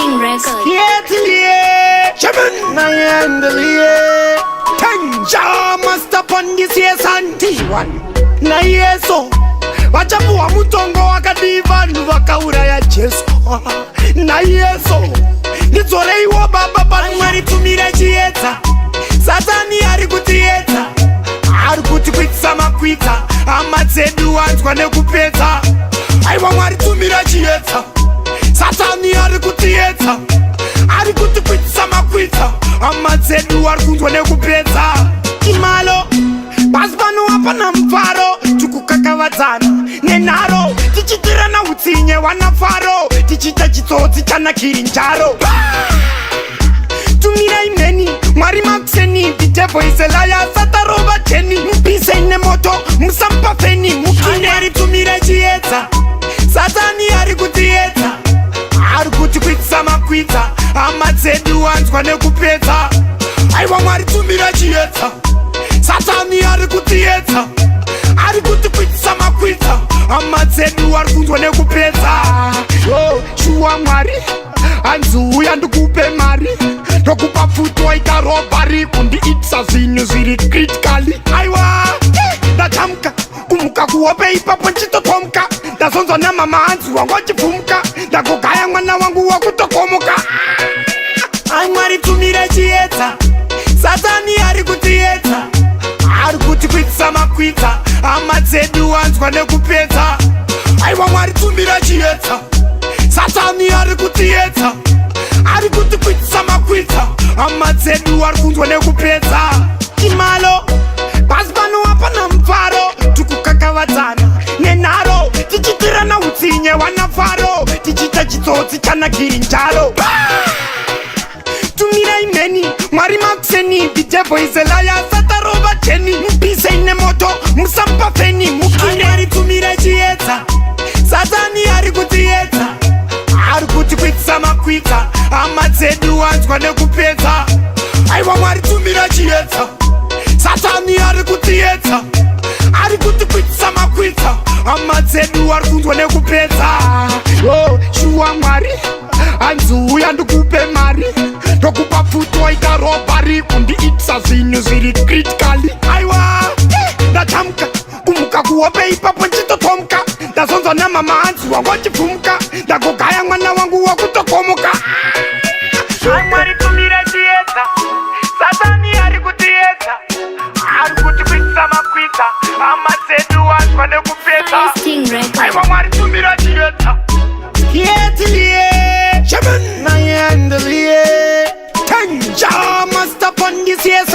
Sting Records. Yetilie, Chaman, Nayandalie, Tanja, Master Pondis, yes, and T1. Nayeso, Wachapu wa mutongo wakadiva nuvakaura ya Jesu. Nayeso, nitolei wa baba panwari tumira jieta. Satani arikutieta, arikuti kwitsa makwita. Amatsedu wanzwa nekupeta. Aiwa mwari tumira jieta. Satani arikutieta, arikuti kwitsa makwita. Amatsedu arikundwa nekupeta. Imalo, basbanu apana mfaro. Tukukakavadzana, nenaro. Tichitira na utsinye wanafaro. Tichita chitsotsi chana kirinjaro. Tumira imeni, mwari makuseni. The devil is a liar, satarova cheni. Mpise ine moto, musampa feni. Mukine aritumira jieta. Satani arikutieta, arikuti kwitsa makwita. Amatsedu wanzwa nekupeta. Aiwa mwari tumira jieta. Satani arikutieta, arikuti kwitsa makwita. Amatsedu arikundwa nekupeta. Shuwa mwari, anzuya ndikupe mari. Tokupa futo ikarobari. Kundi itsa zinyu ziri critically. Aiwa, ndachamka kumuka kuope ipapo nchitotomka. Ndazonzwa na mama anzu wangu wachifumka. Ndakugaya mwana wangu wakutokomoka. Mwari tumira jieta. Satani arikutieta, arikuti kwitsa makwita. Amatsedu wanzwa nekupeta. Aiwa mwari tumira jieta. Satani arikutieta, arikuti kwitsa makwita. Amatsedu arikundwa nekupeta. Imalo, basbanu apana mfaro. Tukukakavadzana, nenaro. Tichitira na utsinye wanafaro. Tichita chitsotsi chana kirinjaro. Tumira imeni, mwari makuseni. The devil is a liar, satarova cheni. Mpise ine moto, musampa feni. Mukine aritumira jieta. Satani arikutieta, arikuti kwitsa makwita. Amatsedu wanzwa nekupeta. Aiwa mwari tumira jieta. Satani arikutieta, arikuti kwitsa makwita. Amatsedu arikundwa nekupeta. Shuwa mwari, anzuya ndikupe mari. Tokupa futo ikarobari. Kundi itsa zinyu ziri critically. Aiwa, ndachamka kumuka kuope ipapo nchitotomka. Ndazonzwa na mama anzu wangu wachifumka. Ndakugaya mwana wangu wakutokomoka. Mwari tumira jieta. Satani arikutieta, arikuti kwitsa makwita. Amatsedu wanzwa nekupeta. Sting Records. Aiwa mwari tumira jieta. Yetilie, Chaman, Nayandalie, Tanja, Master Pondis, yes,